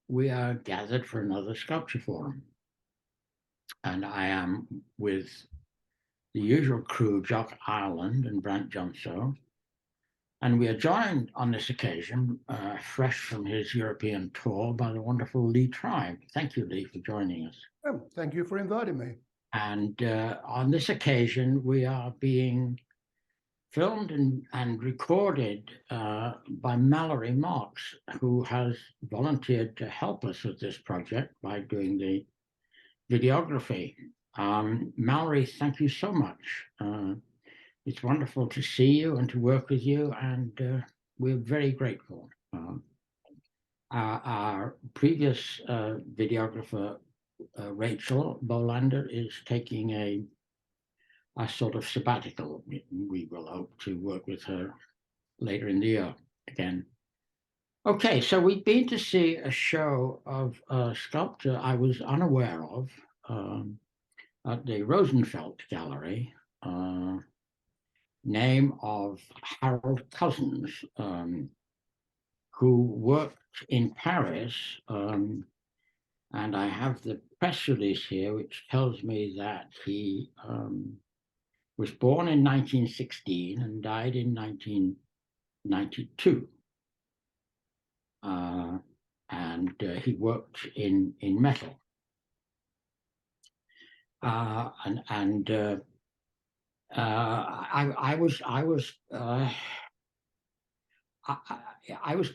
We are gathered for another sculpture forum, and I am with the usual crew, Jock Ireland and Brandt Junceau, and we are joined on this occasion, fresh from his European tour, by the wonderful Lee Tribe. Thank you, Lee, for joining us. Oh, thank you for inviting me. And on this occasion, we are being filmed and recorded by Mallary Marks, who has volunteered to help us with this project by doing the videography. Mallary, thank you so much. It's wonderful to see you and to work with you, and we're very grateful. Our previous videographer, Rachel Bolander, is taking a sort of sabbatical. We will hope to work with her later in the year again. Okay, so we've been to see a show of a sculptor I was unaware of at the Rosenfeld Gallery, name of Harold Cousins, who worked in Paris, and I have the press release here, which tells me that he was born in 1916 and died in 1992. And he worked in metal. I was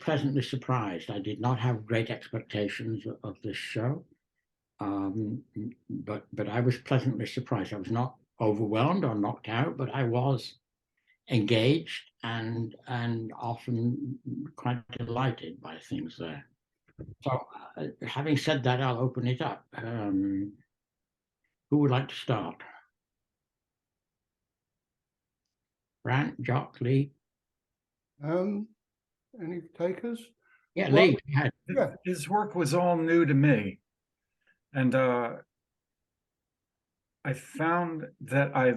pleasantly surprised. I did not have great expectations of this show, but I was pleasantly surprised. I was not overwhelmed or knocked out, but I was engaged and often quite delighted by things there. So having said that, I'll open it up. Who would like to start? Brandt, Jock, Lee? Any takers? Yeah, well, Lee. Yeah. His work was all new to me. And I found that I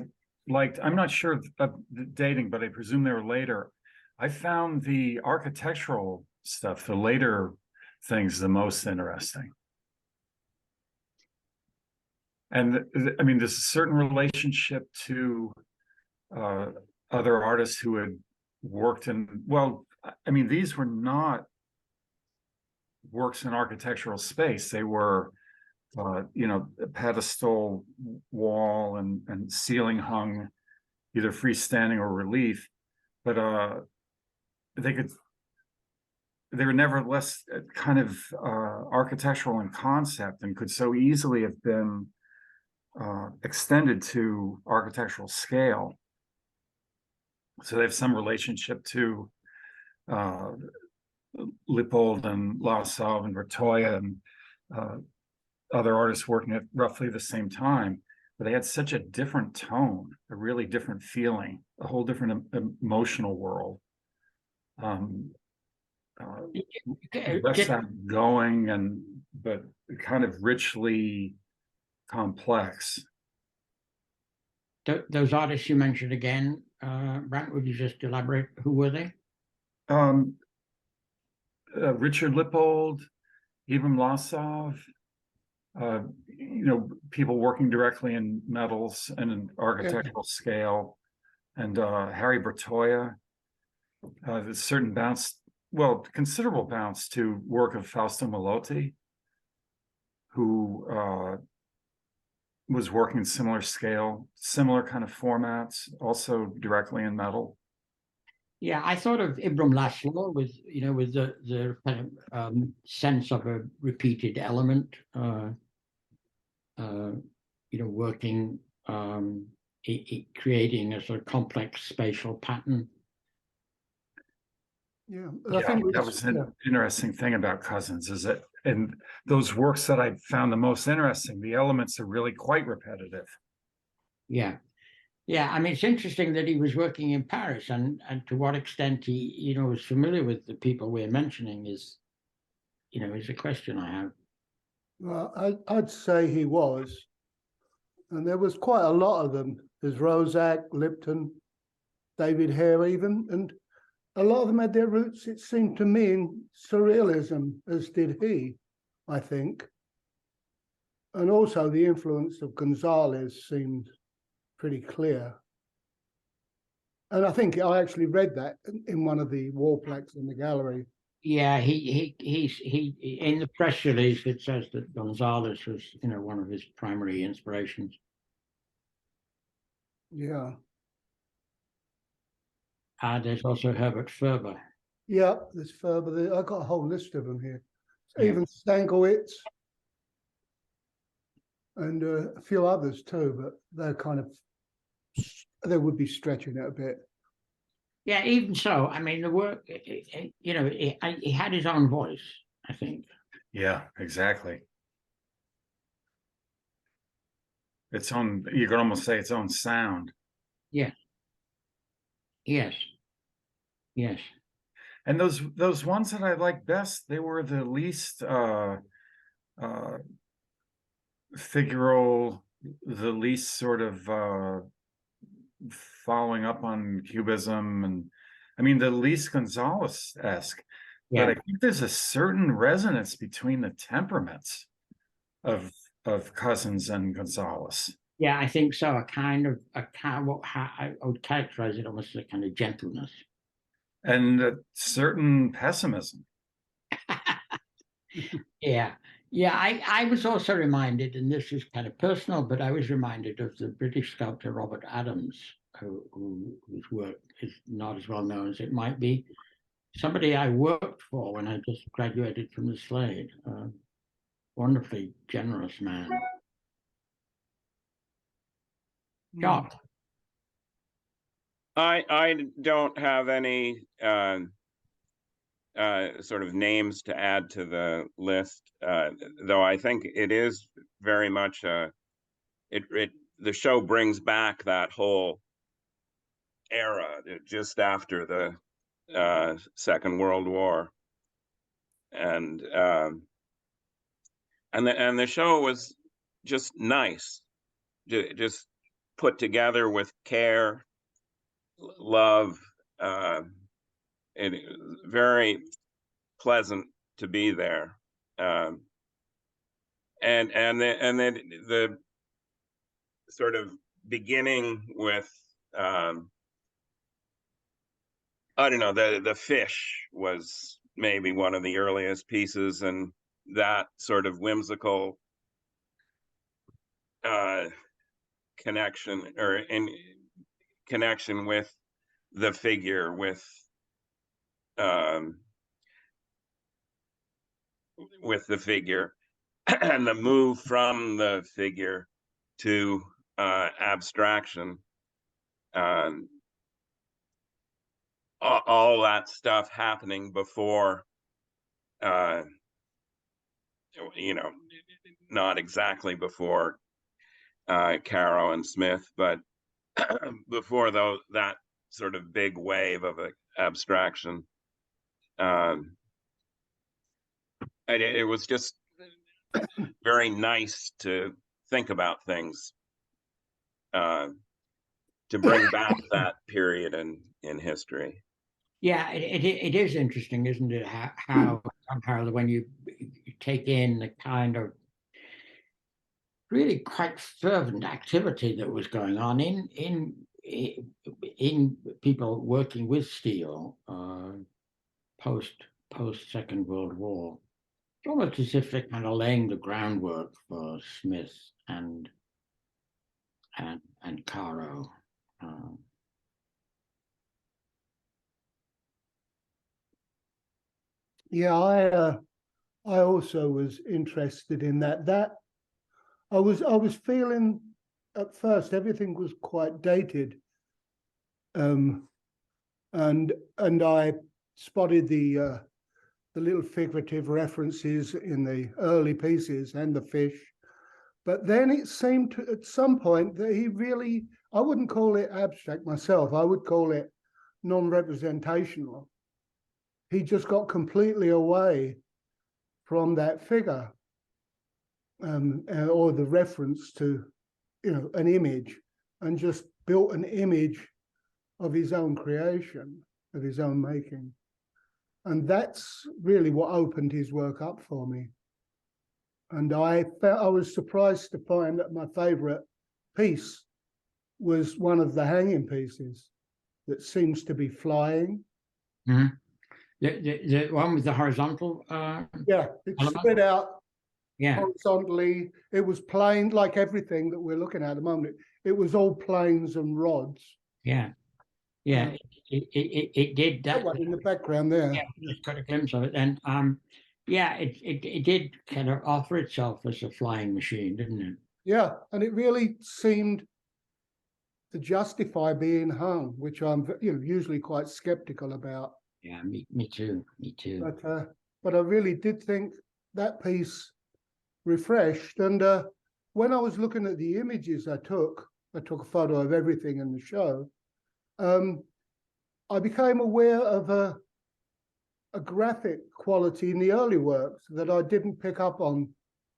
liked, I'm not sure of the dating, but I presume they were later. I found the architectural stuff, the later things, the most interesting. And I mean, there's a certain relationship to other artists who had worked in, well, I mean, these were not works in architectural space. They were, you know, a pedestal, wall, and ceiling hung, either freestanding or relief. But they were nevertheless kind of architectural in concept and could so easily have been extended to architectural scale. So they have some relationship to Lippold and Lasov and BERTOIA and other artists working at roughly the same time, but they had such a different tone, a really different feeling, a whole different emotional world. The rest of going, but kind of richly complex. Those artists you mentioned again, Brandt, would you just elaborate? Who were they? Richard Lippold, Ibram Lasov, you know, people working directly in metals and in architectural scale, and Harry BERTOIA. There's certain bounce, well, considerable bounce to work of Fausto Melotti, who was working similar scale, similar kind of formats, also directly in metal. Yeah, I thought of Ibram Laszlo with, you know, with the kind of sense of a repeated element, you know, working, creating a sort of complex spatial pattern. Yeah, I think that was an interesting thing about Cousins, is that in those works that I found the most interesting, the elements are really quite repetitive. Yeah. Yeah, I mean, it's interesting that he was working in Paris, and to what extent he, you know, was familiar with the people we're mentioning is, you know, is a question I have. Well, I'd say he was, and there was quite a lot of them. There's Roszak, Lipton, David Hare even, and a lot of them had their roots, it seemed to me, in surrealism, as did he, I think. And also the influence of Gonzalez seemed pretty clear. And I think I actually read that in one of the wall plaques in the gallery. Yeah, he in the press release it says that Gonzalez was, one of his primary inspirations. Yeah. There's also Herbert Ferber. Yeah, there's Ferber. I've got a whole list of them here. Yeah. Even Stankiewicz and a few others too, but they're kind of, they would be stretching it a bit. Yeah, even so, I mean, the work, he had his own voice, I think. Yeah, exactly. Its own, you could almost say its own sound. Yeah. Yes. Yes. And those ones that I like best, they were the least figural, the least sort of following up on Cubism, and I mean the least Gonzalez-esque. Yeah. But I think there's a certain resonance between the temperaments of Cousins and Gonzalez. Yeah, I think so. I would characterize it almost as a kind of gentleness. And a certain pessimism. Yeah. Yeah, I was also reminded, and this is kind of personal, but I was reminded of the British sculptor Robert Adams, whose work is not as well known as it might be. Somebody I worked for when I just graduated from the Slade. Wonderfully generous man. Jock. I don't have any sort of names to add to the list, though I think it is very much the show brings back that whole era just after the Second World War, and the show was just nice, just put together with care, love. It was very pleasant to be there, and then the sort of beginning with I don't know, the fish was maybe one of the earliest pieces, and that sort of whimsical connection, or in connection with the figure, with the figure, and the move from the figure to abstraction. All that stuff happening before, not exactly before Caro and Smith, but before that sort of big wave of abstraction. It was just very nice to think about things, to bring back that period in history. Yeah, it is interesting, isn't it? How somehow when you take in the kind of really quite fervent activity that was going on in people working with steel post Second World War. It's almost as if they're kind of laying the groundwork for Smith and Caro. Yeah, I also was interested in that. I was feeling at first everything was quite dated, and I spotted the little figurative references in the early pieces and the fish, but then it seemed to, at some point, that he really, I wouldn't call it abstract myself, I would call it non-representational. He just got completely away from that figure, or the reference to, an image, and just built an image of his own creation. of his own making. And that's really what opened his work up for me. And I was surprised to find that my favorite piece was one of the hanging pieces that seems to be flying. Mm-hmm. The one with the horizontal yeah, it's element? spread out Yeah. horizontally. It was plain, like everything that we're looking at the moment. It was all planes and rods. Yeah. Yeah. It did that. That one in the background there. Yeah, just got a glimpse of it. And yeah, it did kind of offer itself as a flying machine, didn't it? Yeah, and it really seemed to justify being hung, which I'm usually quite skeptical about. Yeah, me too. Me too. But I really did think that piece refreshed. And when I was looking at the images I took a photo of everything in the show. I became aware of a graphic quality in the early works that I didn't pick up on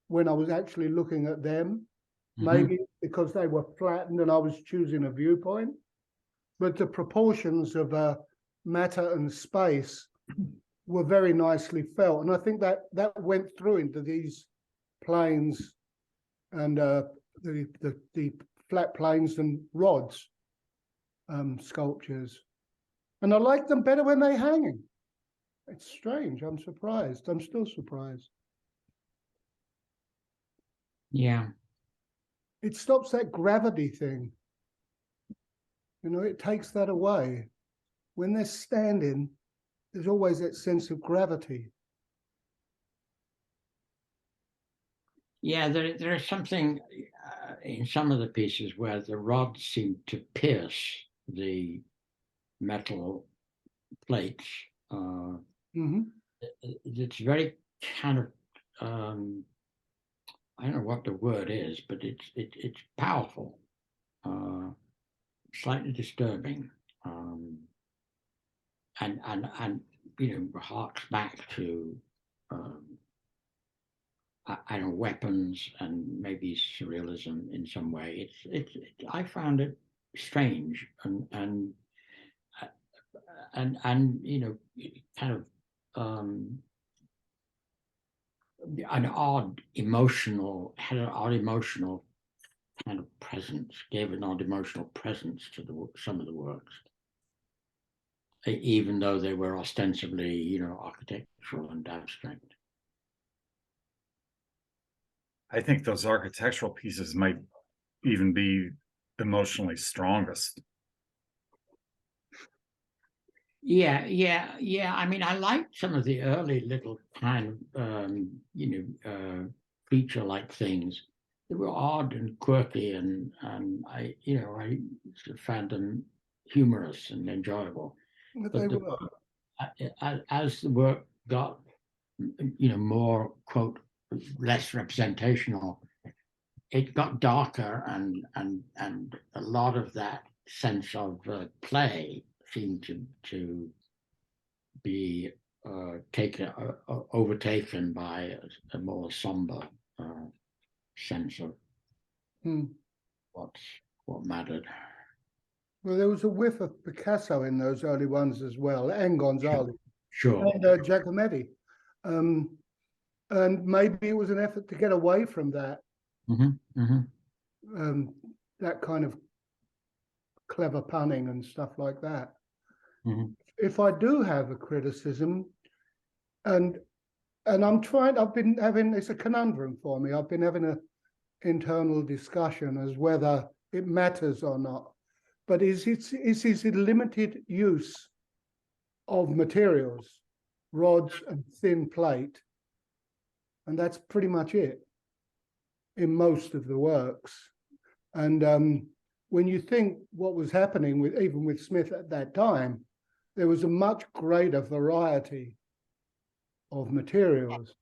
when I was actually looking at them. Mm-hmm. Maybe because they were flattened and I was choosing a viewpoint. But the proportions of matter and space were very nicely felt. And I think that went through into these planes and the flat planes and rods sculptures. And I like them better when they're hanging. It's strange. I'm surprised. I'm still surprised. Yeah. It stops that gravity thing. It takes that away. When they're standing, there's always that sense of gravity. Yeah, there is something in some of the pieces where the rods seem to pierce the metal plates. Mm-hmm. It's very kind of I don't know what the word is, but it's powerful, slightly disturbing, and harks back to I don't know, weapons and maybe surrealism in some way. I found it strange and kind of had an odd emotional kind of presence, gave an odd emotional presence to some of the works, even though they were ostensibly, architectural and abstract. I think those architectural pieces might even be emotionally strongest. Yeah. I mean, I liked some of the early little kind of, creature-like things. They were odd and quirky, and I sort of found them humorous and enjoyable. But as the work got, more, quote, less representational, it got darker, and a lot of that sense of play seemed to be overtaken by a more somber sense of what mattered. Well, there was a whiff of Picasso in those early ones as well, and Gonzalez, sure. And Giacometti. And maybe it was an effort to get away from that. Mm-hmm. Mm-hmm. That kind of clever punning and stuff like that. Mm-hmm. If I do have a criticism, and I've been having, it's a conundrum for me. I've been having an internal discussion as whether it matters or not. But is his limited use of materials, rods and thin plate, and that's pretty much it in most of the works. And when you think what was happening even with Smith at that time, there was a much greater variety of materials,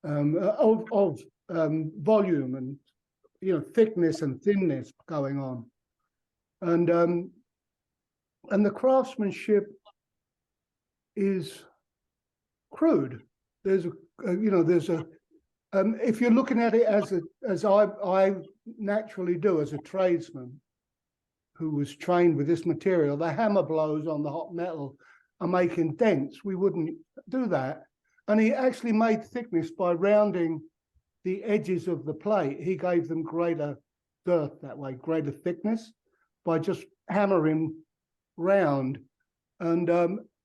of volume and thickness and thinness going on, and the craftsmanship is crude. There's if you're looking at it as I naturally do as a tradesman, who was trained with this material, the hammer blows on the hot metal are making dents. We wouldn't do that. And he actually made thickness by rounding the edges of the plate. He gave them greater girth that way, greater thickness, by just hammering round. And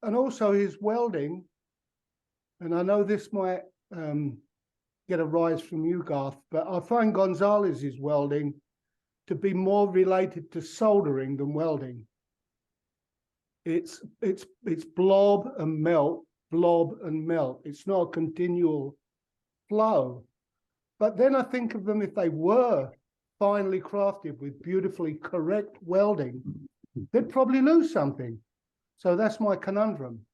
also his welding, and I know this might get a rise from you, Garth, but I find Gonzalez's welding to be more related to soldering than welding. It's blob and melt, blob and melt. It's not a continual flow. But then I think of them, if they were finely crafted with beautifully correct welding, they'd probably lose something. So that's my conundrum.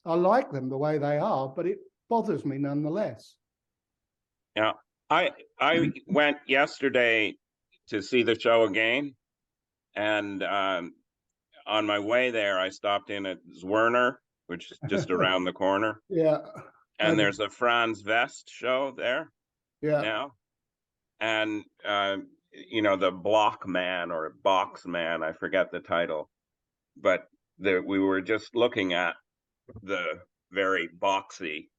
I like them the way they are, but it bothers me nonetheless. Yeah, I went yesterday to see the show again, and on my way there, I stopped in at Zwirner, which is just around the corner. Yeah. And there's a Franz West show there now. And, you know, the Block Man or Box Man, I forget the title, but we were just looking at the very boxy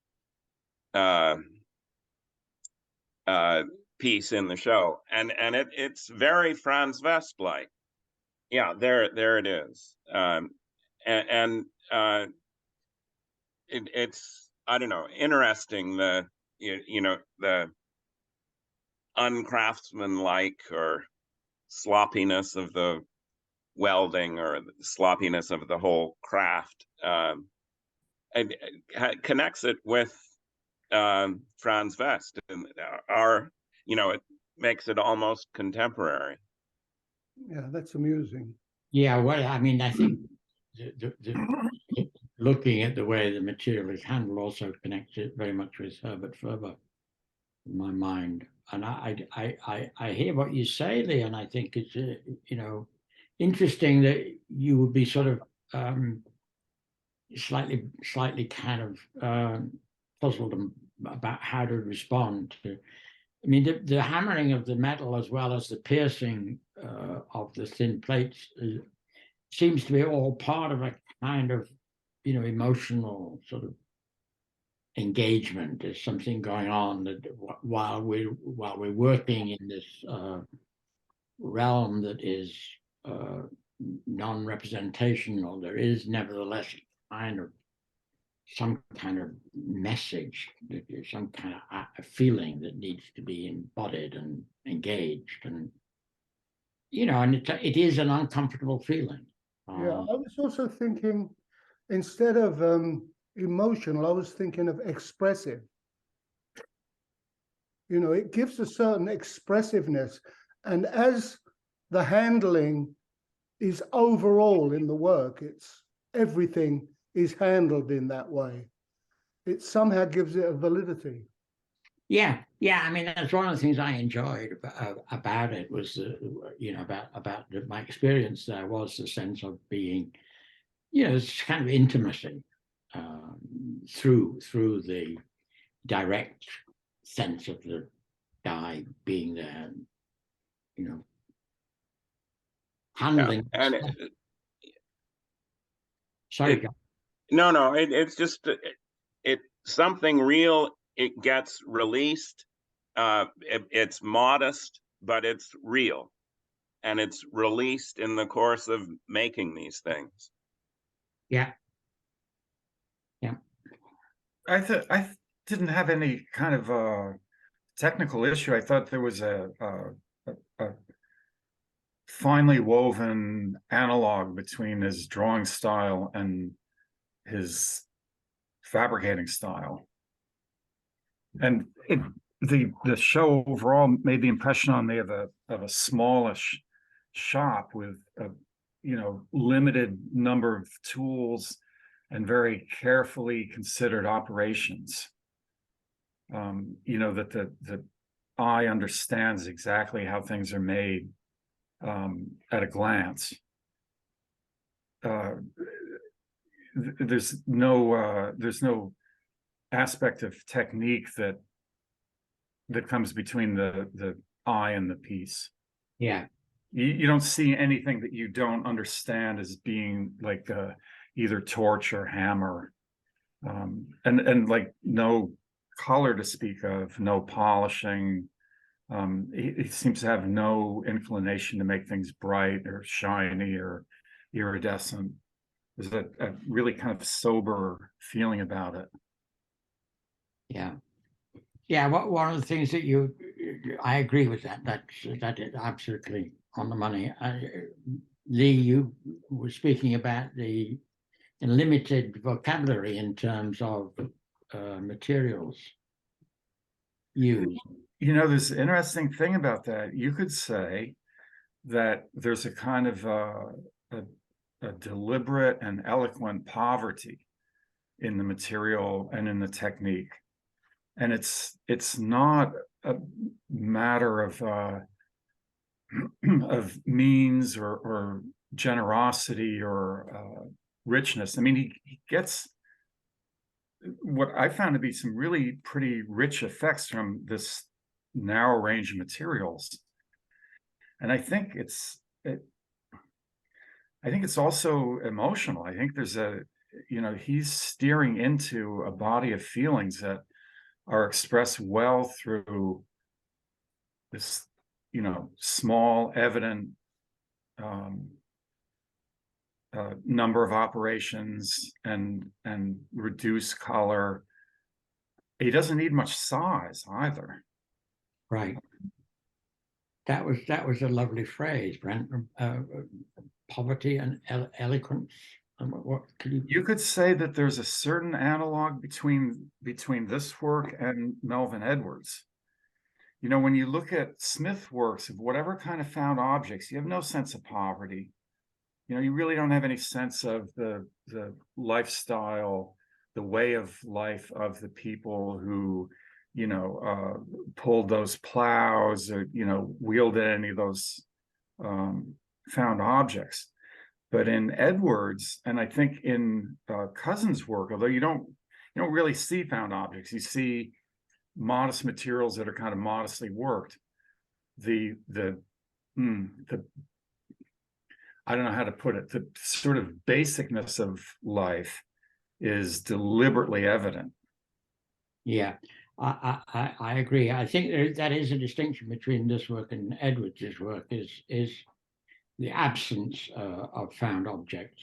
piece in the show, and it's very Franz West like. Yeah, there it is. It's, I don't know, interesting, the you know, the uncraftsmanlike or sloppiness of the welding, or the sloppiness of the whole craft, and connects it with Franz West, and you know, it makes it almost contemporary. Yeah, that's amusing. Yeah, well, I mean, I think looking at the way the material is handled also connects it very much with Herbert Ferber in my mind. And I hear what you say, Lee, and I think it's you know, interesting that you would be sort of slightly kind of puzzled about how to respond to. I mean, the hammering of the metal as well as the piercing of the thin plates seems to be all part of a kind of, you know, emotional sort of engagement. There's something going on that while we're working in this realm that is non-representational, there is nevertheless some kind of message, some kind of a feeling that needs to be embodied and engaged, and you know, and it is an uncomfortable feeling. Yeah, I was also thinking, instead of emotional, I was thinking of expressive. You know, it gives a certain expressiveness, and as the handling is overall in the work, it's everything is handled in that way. It somehow gives it a validity. Yeah. I mean, that's one of the things I enjoyed about it was, you know, about my experience there was the sense of being, you know, it's kind of intimacy through the direct sense of the guy being there, you know, handling. Yeah, and Sorry, no, it's just something real. It gets released. It's modest, but it's real, and it's released in the course of making these things. Yeah. I didn't have any kind of technical issue. I thought there was a finely woven analog between his drawing style and his fabricating style. And the show overall made the impression on me of a smallish shop with a, you know, limited number of tools and very carefully considered operations. You know, that the eye understands exactly how things are made at a glance. There's no aspect of technique that comes between the eye and the piece. Yeah. you don't see anything that you don't understand as being like either torch or hammer, and like no color to speak of, no polishing. He seems to have no inclination to make things bright or shiny or iridescent. There's a really kind of sober feeling about it. Yeah. Yeah, one of the things that I agree with that. That is absolutely on the money. Lee, you were speaking about the limited vocabulary in terms of materials used. You know, there's an interesting thing about that. You could say that there's a kind of a deliberate and eloquent poverty in the material and in the technique. And it's not a matter of of means or generosity or richness. I mean, he gets what I found to be some really pretty rich effects from this narrow range of materials. And I think it's also emotional. I think there's he's steering into a body of feelings that are expressed well through this, small, evident number of operations and reduced color. He doesn't need much size either. Right. That was a lovely phrase, Brandt. Poverty and eloquence. What you could say that there's a certain analog between this work and Melvin Edwards. When you look at Smith works of whatever kind of found objects, you have no sense of poverty. You really don't have any sense of the lifestyle, the way of life of the people who, pulled those plows or, wielded any of those found objects. But in Edwards, and I think in Cousins' work, although you don't really see found objects, you see modest materials that are kind of modestly worked. The I don't know how to put it. The sort of basicness of life is deliberately evident. Yeah, I agree. I think that is a distinction between this work and Edwards's work is the absence of found objects,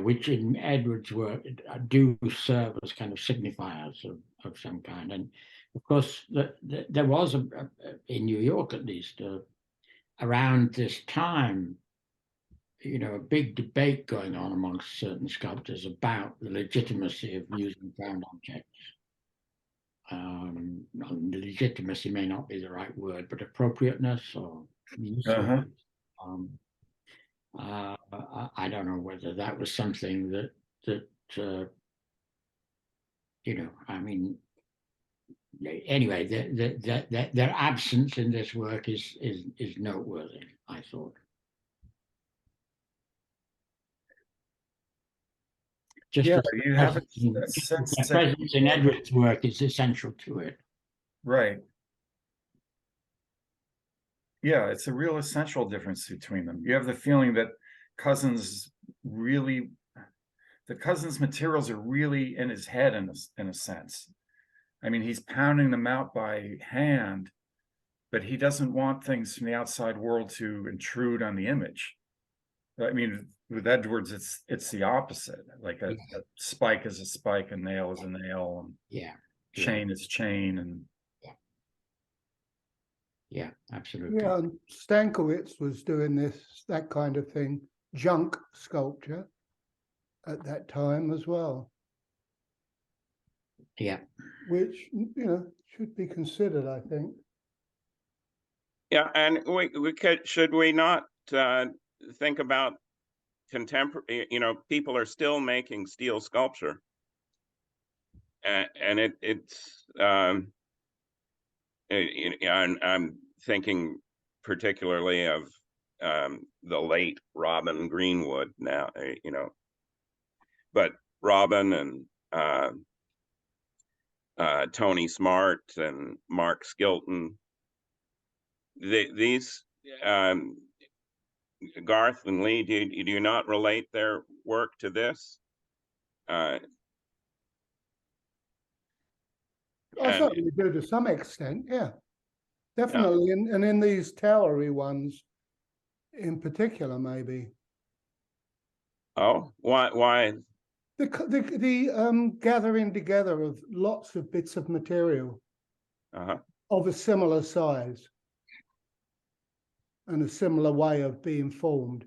which in Edwards' work do serve as kind of signifiers of some kind. And of course, there was in New York at least around this time, a big debate going on amongst certain sculptors about the legitimacy of using found objects. Legitimacy may not be the right word, but appropriateness or use. I don't know whether that was something that I mean, anyway, their absence in this work is noteworthy, I thought. Just you have a sense the presence in Edwards' work is essential to it. Right. Yeah, it's a real essential difference between them. You have the feeling that Cousins materials are really in his head in a sense. I mean, he's pounding them out by hand, but he doesn't want things from the outside world to intrude on the image. I mean, with Edwards, it's the opposite. Like a spike is a spike, a nail is a nail, and chain is chain, and yeah, absolutely. Yeah, and Stankiewicz was doing that kind of thing, junk sculpture at that time as well. Yeah. Which, should be considered, I think. Yeah, and should we not think about contemporary, people are still making steel sculpture. And it's I'm thinking particularly of the late Robin Greenwood now, but Robin and Tony Smart and Mark Skilton these Garth and Lee, do you not relate their work to this? I And- certainly do to some extent, yeah, definitely, and in these towery ones, in particular, maybe Oh, why? the gathering together of lots of bits of material Uh-huh. of a similar size and a similar way of being formed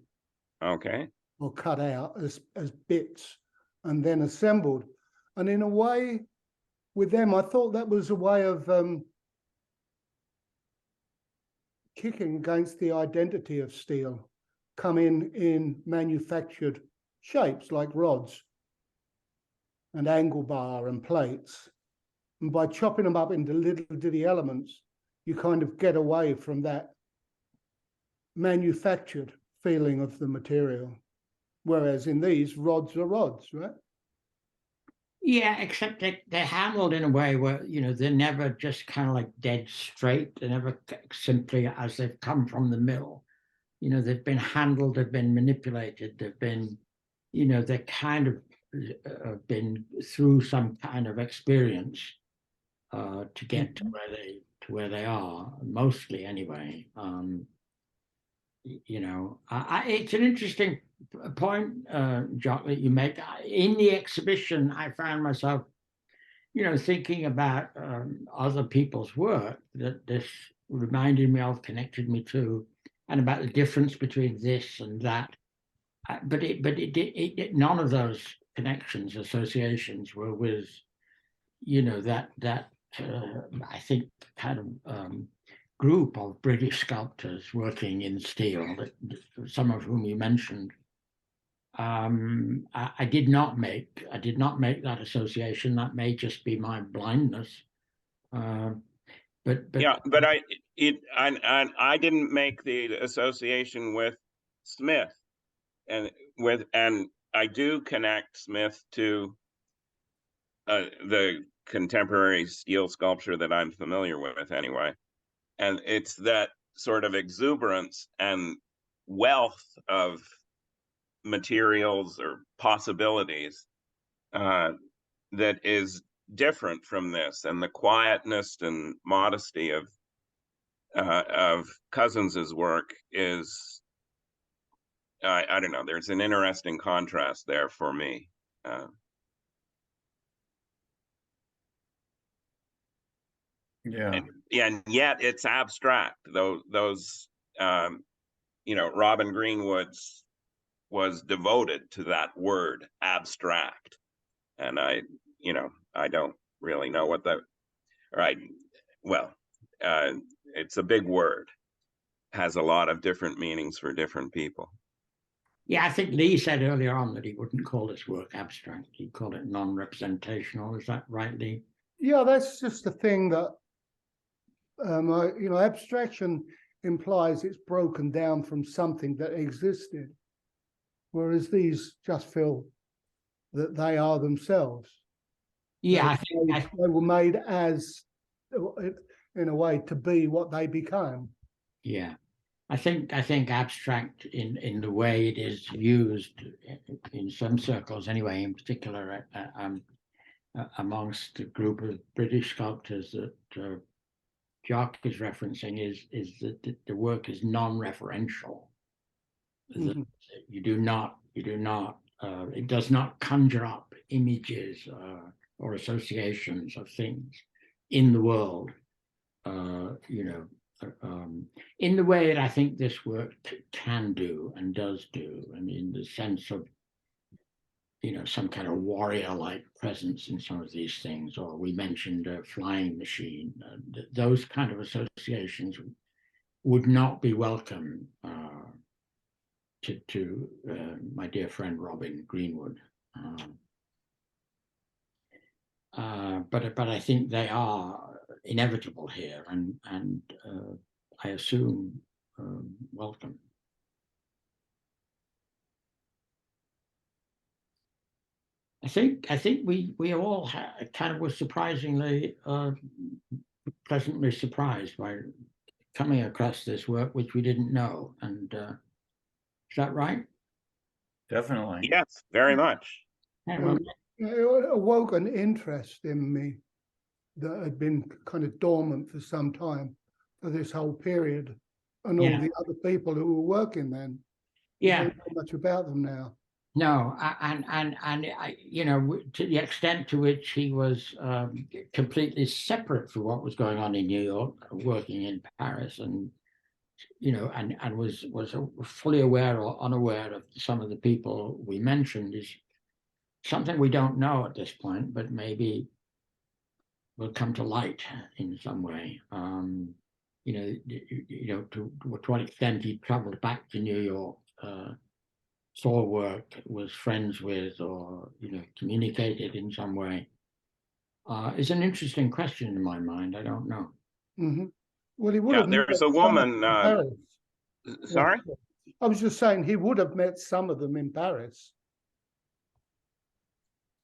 Okay. or cut out as bits and then assembled. And in a way, with them, I thought that was a way of kicking against the identity of steel, come in manufactured shapes like rods and angle bar and plates. And by chopping them up into little bitty elements, you kind of get away from that manufactured feeling of the material. Whereas in these, rods are rods, right? Yeah, except they're handled in a way where, you know, they're never just kind of like dead straight. They're never simply as they've come from the mill. You know, they've been handled, they've been manipulated, they've been, you know, they're kind of been through some kind of experience to get to where they are, mostly anyway. You know, it's an interesting point, Jock, that you make. In the exhibition, I found myself, you know, thinking about other people's work that this reminded me of, connected me to, and about the difference between this and that. But none of those connections, associations were with, you know, that I think kind of group of British sculptors working in steel, some of whom you mentioned. I did not make that association. That may just be my blindness. But Yeah, but I didn't make the association with Smith, and I do connect Smith to the contemporary steel sculpture that I'm familiar with anyway. And it's that sort of exuberance and wealth of materials or possibilities that is different from this, and the quietness and modesty of Cousens's work is, I don't know, there's an interesting contrast there for me. Yeah. And yet it's abstract. Those you know, Robin Greenwood's was devoted to that word abstract, and I don't really know what that. Right. Well, it's a big word, has a lot of different meanings for different people. yeah, I think Lee said earlier on that he wouldn't call this work abstract. He'd call it non-representational. Is that right, Lee? Yeah, that's just the thing that, you know, abstraction implies it's broken down from something that existed, whereas these just feel that they are themselves. Yeah, They were made as, in a way, to be what they became. yeah. I think abstract in the way it is used in some circles anyway, in particular amongst a group of British sculptors that Jock is referencing, is that the work is non-referential. Mm-hmm. You do not it does not conjure up images or associations of things in the world, you know, in the way that I think this work can do and does do, and in the sense of, you know, some kind of warrior-like presence in some of these things. Or we mentioned a flying machine. Those kind of associations would not be welcome to my dear friend Robin Greenwood. But I think they are inevitable here, and I assume welcome. I think we all kind of were surprisingly pleasantly surprised by coming across this work which we didn't know. And is that right? Definitely. Yes, very much. Yeah, well, It awoke an interest in me that had been kind of dormant for some time, for this whole period, and all Yeah. the other people who were working then. yeah. Don't know much about them now. No, and you know, to the extent to which he was completely separate from what was going on in New York, working in Paris, and you know, and was fully aware or unaware of some of the people we mentioned, is something we don't know at this point, but maybe will come to light in some way. To what extent he traveled back to New York. Saw work, was friends with, or communicated in some way, is an interesting question in my mind. I don't know. Mm-hmm. Well, he would Yeah, have. there's met a some woman. in Paris. Sorry? I was just saying he would have met some of them in Paris.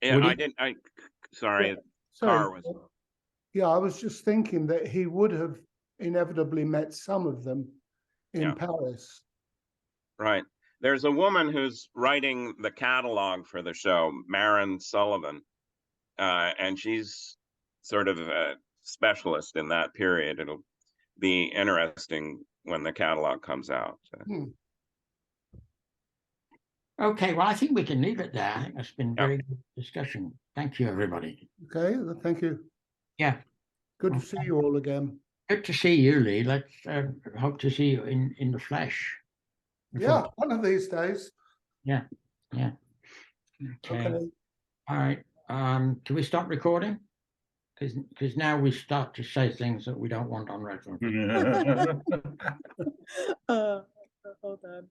Yeah, Would he? I didn't. Sorry, Yeah, car sorry. was. Yeah, I was just thinking that he would have inevitably met some of them in Yeah. Paris. Right. There's a woman who's writing the catalog for the show, Maren Sullivan, and she's sort of a specialist in that period. It'll be interesting when the catalog comes out. Okay, well, I think we can leave it there. I think that's been very good discussion. Thank you, everybody. Okay, thank you. Yeah. Good to see you all again. Good to see you, Lee. Let's hope to see you in the flesh. Yeah, one of these days. Yeah. Okay. All right. Can we stop recording? Because now we start to say things that we don't want on record. Hold on.